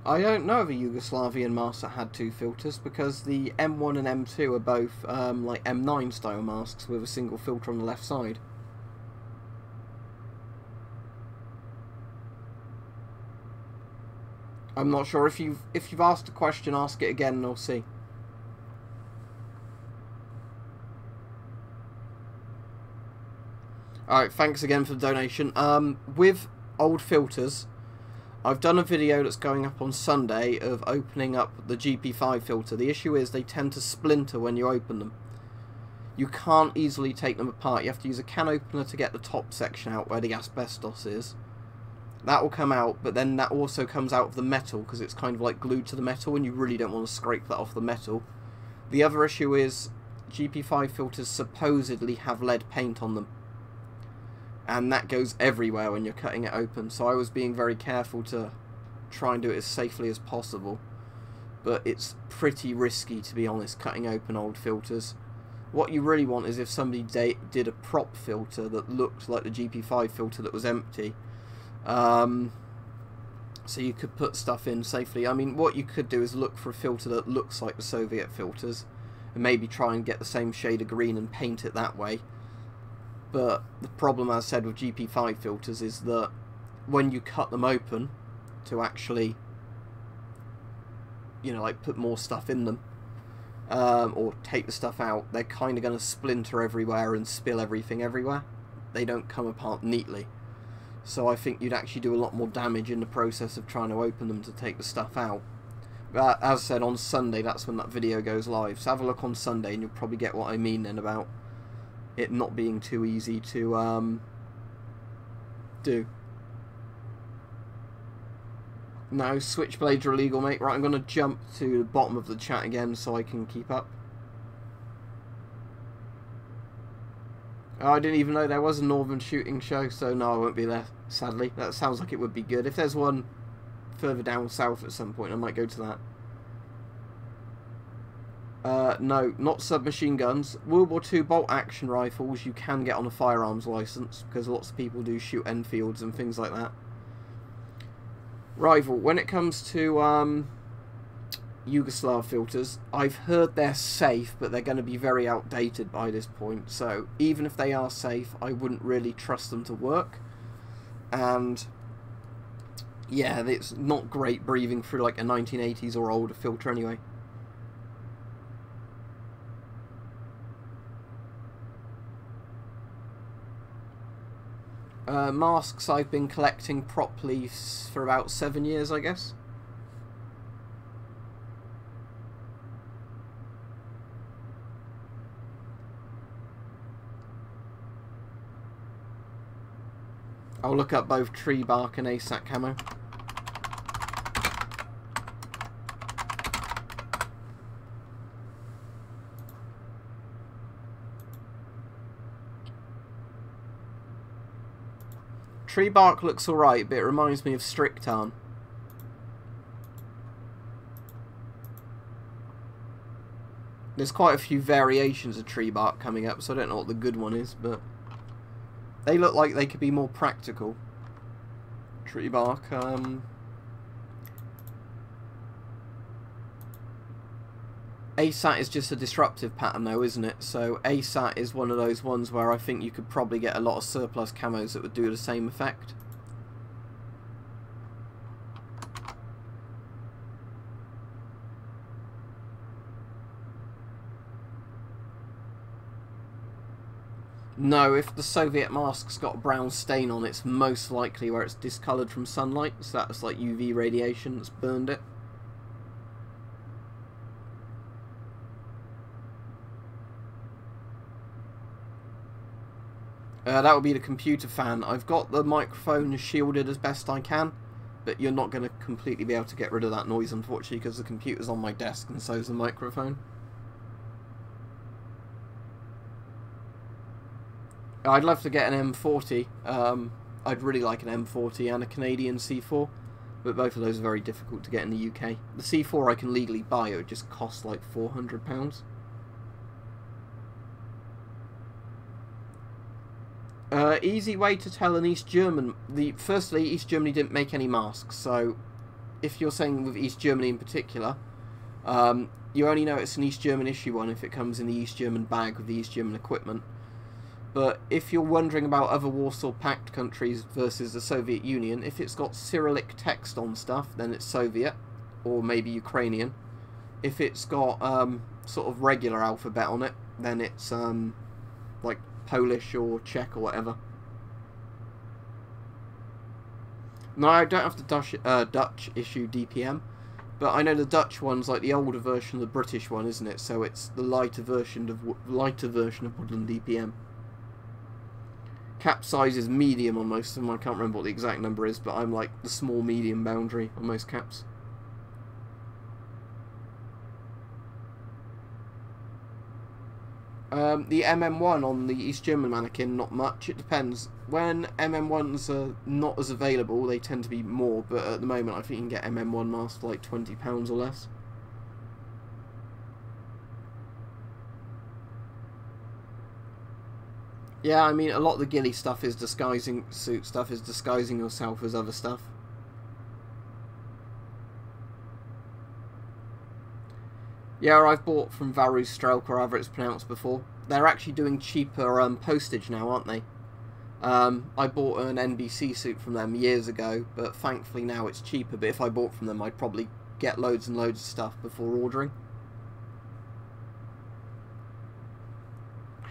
I don't know if a Yugoslavian mask that had 2 filters, because the M1 and M2 are both like M9 style masks with a single filter on the left side. I'm not sure. If you've asked a question, ask it again and I'll see. Alright, thanks again for the donation. With old filters, I've done a video that's going up on Sunday of opening up the GP5 filter. The issue is they tend to splinter when you open them. You can't easily take them apart. You have to use a can opener to get the top section out where the asbestos is. That will come out, but then that also comes out of the metal because it's kind of like glued to the metal and you really don't want to scrape that off the metal. The other issue is GP5 filters supposedly have lead paint on them. And that goes everywhere when you're cutting it open. So I was being very careful to try and do it as safely as possible. But it's pretty risky, to be honest, cutting open old filters. What you really want is if somebody did a prop filter that looked like the GP5 filter that was empty. So you could put stuff in safely. I mean, what you could do is look for a filter that looks like the Soviet filters. And maybe try and get the same shade of green and paint it that way. But the problem, as I said, with GP5 filters is that when you cut them open to actually, you know, like put more stuff in them, or take the stuff out, they're kind of going to splinter everywhere and spill everything everywhere. They don't come apart neatly. So I think you'd actually do a lot more damage in the process of trying to open them to take the stuff out. But as I said, on Sunday, that's when that video goes live. So have a look on Sunday and you'll probably get what I mean then about it not being too easy to do. No, switchblades are illegal, mate. Right, I'm going to jump to the bottom of the chat again so I can keep up. Oh, I didn't even know there was a Northern shooting show, so no, I won't be there, sadly. That sounds like it would be good. If there's one further down south at some point. I might go to that. No, not submachine guns. World War II bolt-action rifles you can get on a firearms license, because lots of people do shoot Enfields and things like that. Rival, when it comes to Yugoslav filters, I've heard they're safe, but they're going to be very outdated by this point. So even if they are safe, I wouldn't really trust them to work. And yeah, it's not great breathing through like a 1980s or older filter anyway. Masks I've been collecting properly for about 7 years, I guess. I'll look up both tree bark and ASAT camo. Tree bark looks alright, but it reminds me of Strictarn. There's quite a few variations of tree bark coming up, so I don't know what the good one is, but they look like they could be more practical. Tree bark, ASAT is just a disruptive pattern though, isn't it? So ASAT is one of those ones where I think you could probably get a lot of surplus camos that would do the same effect. No, if the Soviet mask's got a brown stain on it, it's most likely where it's discoloured from sunlight, so that's like UV radiation that's burned it. That would be the computer fan. I've got the microphone shielded as best I can, but you're not going to completely be able to get rid of that noise, unfortunately, because the computer's on my desk and so is the microphone. I'd love to get an M40. I'd really like an M40 and a Canadian C4, but both of those are very difficult to get in the UK. The C4 I can legally buy, it would just cost like £400. Easy way to tell an East German. Firstly, East Germany didn't make any masks, so if you're saying with East Germany in particular, you only know it's an East German issue one if it comes in the East German bag with the East German equipment. But if you're wondering about other Warsaw Pact countries versus the Soviet Union, if it's got Cyrillic text on stuff, then it's Soviet, or maybe Ukrainian. If it's got sort of regular alphabet on it, then it's like Polish or Czech or whatever. No, I don't have the Dutch issue DPM, but I know the Dutch one's like the older version of the British one, isn't it? So it's the lighter version of Woodland DPM. Cap size is medium on most of them. I can't remember what the exact number is, but I'm like the small medium boundary on most caps. The MM1 on the East German mannequin, not much. It depends. When MM1s are not as available, they tend to be more, but at the moment I think you can get MM1 masks for like £20 or less. Yeah, I mean, a lot of the ghillie stuff is disguising, suit stuff is disguising yourself as other stuff. Yeah, I've bought from Varusstrelk, or however it's pronounced before. They're actually doing cheaper postage now, aren't they? I bought an NBC suit from them years ago, but thankfully now it's cheaper. But if I bought from them, I'd probably get loads and loads of stuff before ordering.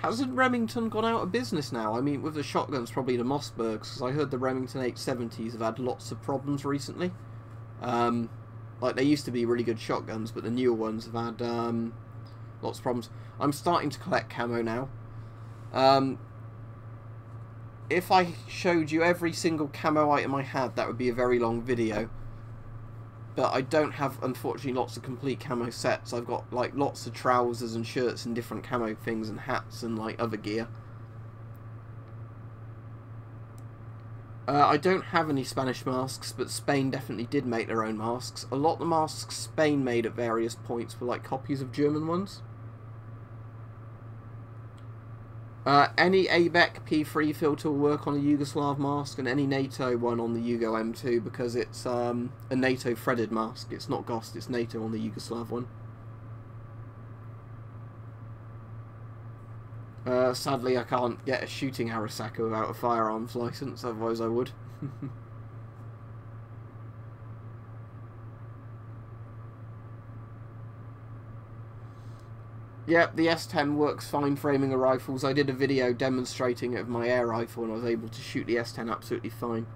Hasn't Remington gone out of business now? I mean, with the shotguns, probably the Mossbergs, because I heard the Remington 870s have had lots of problems recently. Like, they used to be really good shotguns, but the newer ones have had lots of problems. I'm starting to collect camo now. If I showed you every single camo item I had, that would be a very long video. But I don't have, unfortunately, lots of complete camo sets. I've got, like, lots of trousers and shirts and different camo things and hats and, like, other gear. I don't have any Spanish masks, but Spain definitely did make their own masks. A lot of the masks Spain made at various points were like copies of German ones. Any ABEC P3 filter will work on a Yugoslav mask, and any NATO one on the Yugo M2, because it's a NATO threaded mask. It's not GOST, it's NATO on the Yugoslav one. Sadly, I can't get a shooting Arasaka without a firearms license, otherwise I would. Yep, the S10 works fine framing of rifles. I did a video demonstrating it with my air rifle and I was able to shoot the S10 absolutely fine.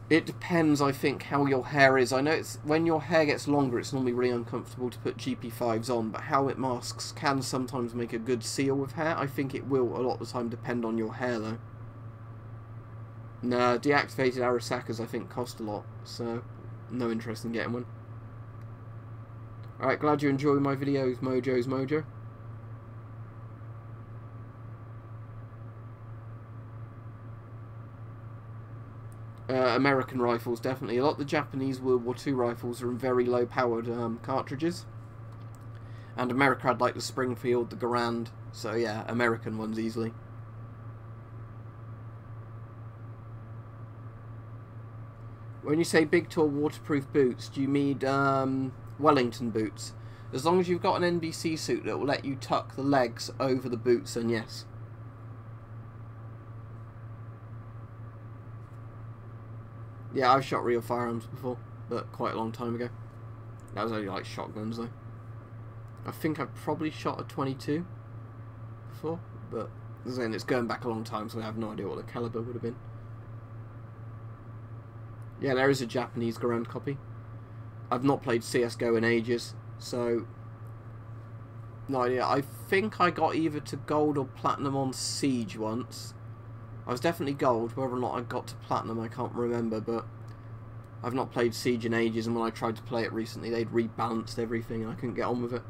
It depends, I think, how your hair is. I know it's when your hair gets longer, it's normally really uncomfortable to put GP5s on, but helmet masks can sometimes make a good seal with hair. I think it will a lot of the time depend on your hair, though. No, deactivated Arasakas I think cost a lot, so no interest in getting one. Alright, glad you enjoy my videos, Mojo's Mojo. American rifles, definitely. A lot of the Japanese World War II rifles are in very low-powered cartridges. And America had like the Springfield, the Garand, so yeah, American ones easily. When you say big, tall, waterproof boots, do you mean Wellington boots? As long as you've got an NBC suit that will let you tuck the legs over the boots, then yes. Yeah, I've shot real firearms before, but quite a long time ago. That was only like shotguns though. I think I've probably shot a 22 before, but then it's going back a long time, so I have no idea what the caliber would have been. Yeah, there is a Japanese Garand copy. I've not played CSGO in ages, so no idea. I think I got either to gold or platinum on Siege once. I was definitely gold. Whether or not I got to platinum, I can't remember, but I've not played Siege in ages, and when I tried to play it recently, they'd rebalanced everything and I couldn't get on with it.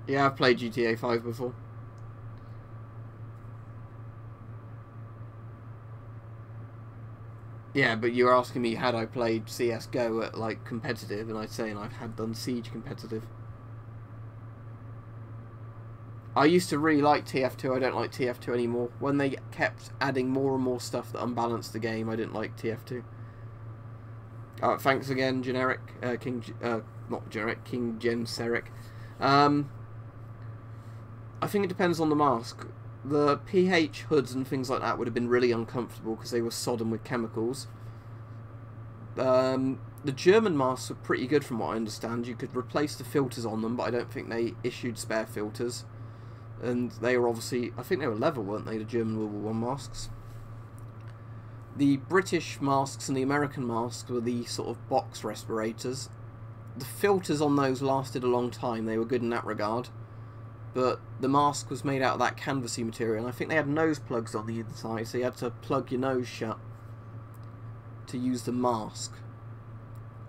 Yeah, I've played GTA 5 before. Yeah, but you're asking me had I played CSGO at like competitive, and I'd say I had done Siege competitive. I used to really like TF2, I don't like TF2 anymore. When they kept adding more and more stuff that unbalanced the game, I didn't like TF2. Thanks again, Generic, not Generic, King Gen Seric. I think it depends on the mask. The PH hoods and things like that would have been really uncomfortable because they were sodden with chemicals. The German masks were pretty good from what I understand. You could replace the filters on them, but I don't think they issued spare filters. And they were obviously, I think they were level, weren't they, the German World War I masks? The British masks and the American masks were the sort of box respirators. The filters on those lasted a long time, they were good in that regard. But the mask was made out of that canvasy material, and I think they had nose plugs on the inside, so you had to plug your nose shut to use the mask.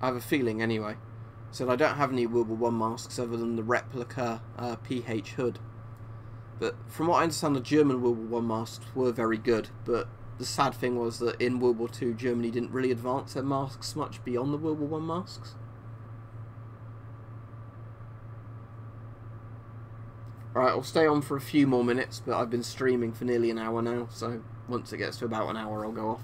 I have a feeling, anyway. So I don't have any World War I masks other than the replica PH hood. But from what I understand, the German World War I masks were very good, but the sad thing was that in World War II, Germany didn't really advance their masks much beyond the World War I masks. Alright, I'll stay on for a few more minutes, but I've been streaming for nearly an hour now, so once it gets to about an hour, I'll go off.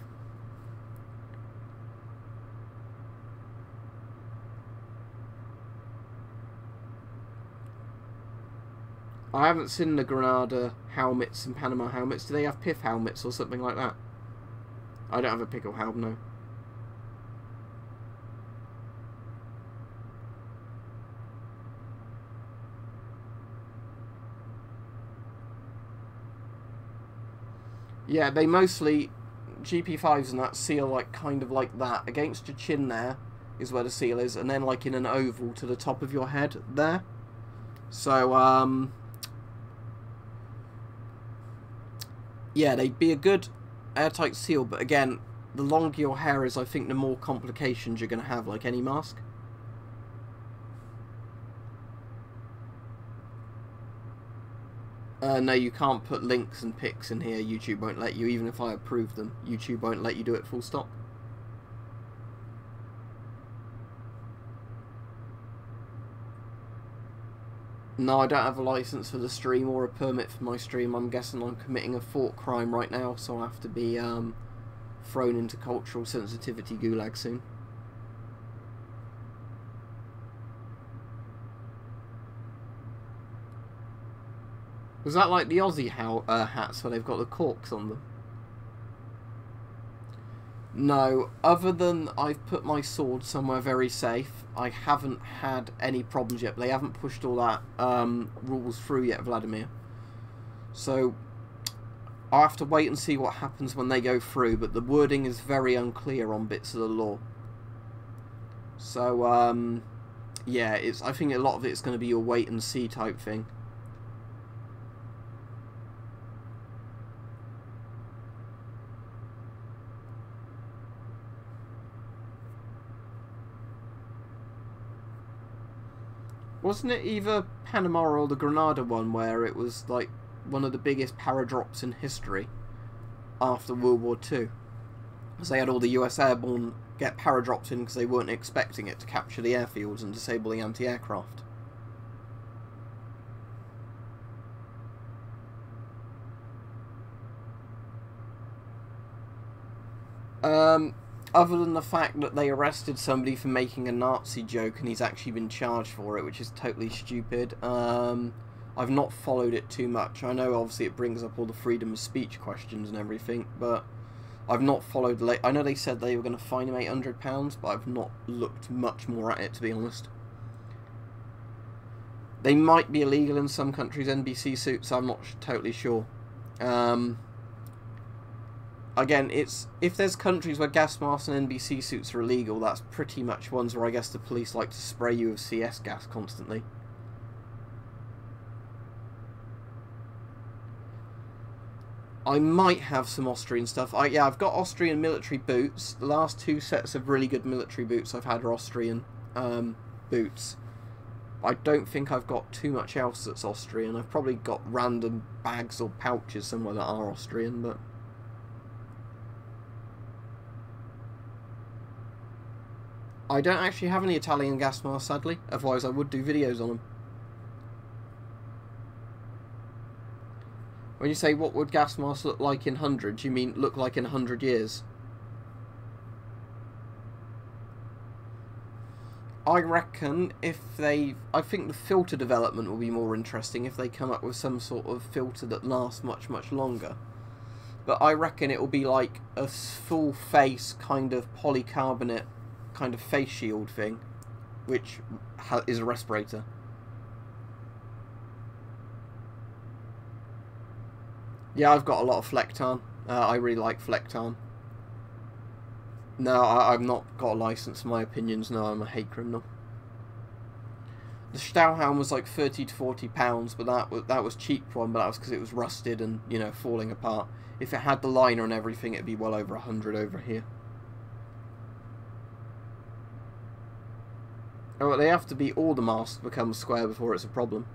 I haven't seen the Granada helmets and Panama helmets. Do they have PIF helmets or something like that? I don't have a pickle helm, no. Yeah, they mostly, GP5s and that seal like kind of like that. Against your chin there is where the seal is, and then like in an oval to the top of your head there. So, yeah, they'd be a good airtight seal, but again, the longer your hair is, I think the more complications you're going to have, like any mask. No, you can't put links and pics in here. YouTube won't let you, even if I approve them. YouTube won't let you do it full stop. No, I don't have a license for the stream or a permit for my stream. I'm guessing I'm committing a thought crime right now, so I'll have to be thrown into cultural sensitivity gulag soon. Was that like the Aussie hats where they've got the corks on them? No, other than I've put my sword somewhere very safe, I haven't had any problems yet. They haven't pushed all that rules through yet, Vladimir. So I'll have to wait and see what happens when they go through, but the wording is very unclear on bits of the law. So yeah, I think a lot of it's going to be a wait and see type thing. Wasn't it either Panama or the Grenada one where it was like one of the biggest paradrops in history after World War II? Because they had all the US airborne get paradrops in because they weren't expecting it to capture the airfields and disable the anti-aircraft. Other than the fact that they arrested somebody for making a Nazi joke and he's actually been charged for it, which is totally stupid, I've not followed it too much. I know obviously it brings up all the freedom of speech questions and everything, but I've not followed... I know they said they were going to fine him £800, but I've not looked much more at it, to be honest. They might be illegal in some countries, NBC suits, I'm not totally sure. Again, if there's countries where gas masks and NBC suits are illegal, that's pretty much ones where I guess the police like to spray you with CS gas constantly. I might have some Austrian stuff. Yeah, I've got Austrian military boots. The last two sets of really good military boots I've had are Austrian boots. I don't think I've got too much else that's Austrian. I've probably got random bags or pouches somewhere that are Austrian, but... I don't actually have any Italian gas masks, sadly. Otherwise I would do videos on them. When you say what would gas masks look like in hundreds, you mean look like in 100 years? I reckon if they... I think the filter development will be more interesting if they come up with some sort of filter that lasts much, much longer. But I reckon it will be like a full face kind of polycarbonate kind of face shield thing, which is a respirator. Yeah, I've got a lot of Flecktarn. I really like Flecktarn. No, I've not got a license for my opinions. No, I'm a hate criminal. The Stahlhelm was like £30 to £40, but that was cheap for one, but that was because it was rusted and, you know, falling apart. If it had the liner and everything, it'd be well over 100 over here. Oh, they have to be all the masks become square before it's a problem.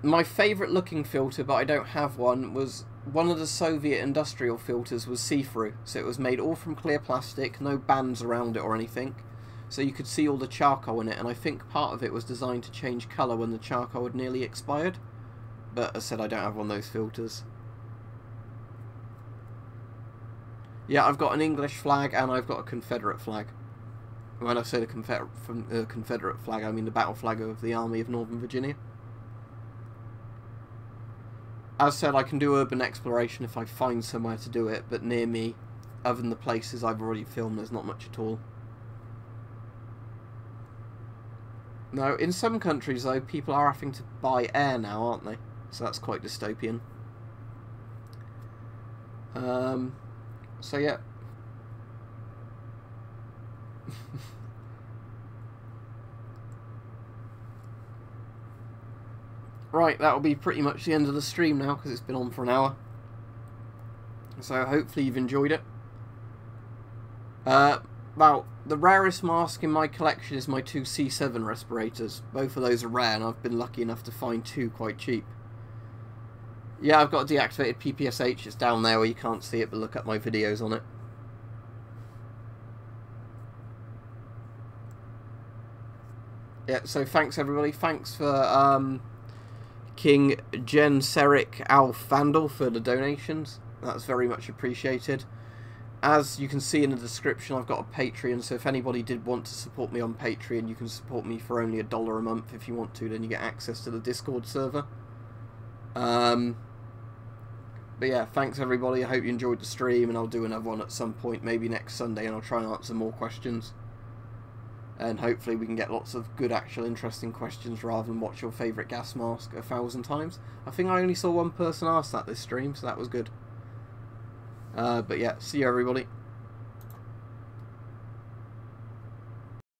My favourite looking filter, but I don't have one, was one of the Soviet industrial filters was see-through. So it was made all from clear plastic, no bands around it or anything. So you could see all the charcoal in it, and I think part of it was designed to change colour when the charcoal had nearly expired. But as I said, I don't have one of those filters. Yeah, I've got an English flag and I've got a Confederate flag. When I say the Confederate flag, I mean the battle flag of the Army of Northern Virginia. As said, I can do urban exploration if I find somewhere to do it, but near me, other than the places I've already filmed, there's not much at all. No, in some countries though, people are having to buy air now, aren't they? So that's quite dystopian. So yeah. Right, that'll be pretty much the end of the stream now, because it's been on for an hour. So hopefully you've enjoyed it. Well, the rarest mask in my collection is my 2 C7 respirators. Both of those are rare, and I've been lucky enough to find 2 quite cheap. Yeah, I've got a deactivated PPSH. It's down there where you can't see it, but look at my videos on it. Yeah, so thanks everybody. Thanks for King Jen Seric Alf Vandal for the donations. That's very much appreciated. As you can see in the description, I've got a Patreon, so if anybody did want to support me on Patreon, you can support me for only $1 a month. If you want to, then you get access to the Discord server. But yeah, thanks everybody. I hope you enjoyed the stream, and I'll do another one at some point, maybe next Sunday, and I'll try and answer more questions. And hopefully we can get lots of good, actual, interesting questions rather than watch your favourite gas mask 1,000 times. I think I only saw one person ask that this stream, so that was good. But yeah, see you everybody.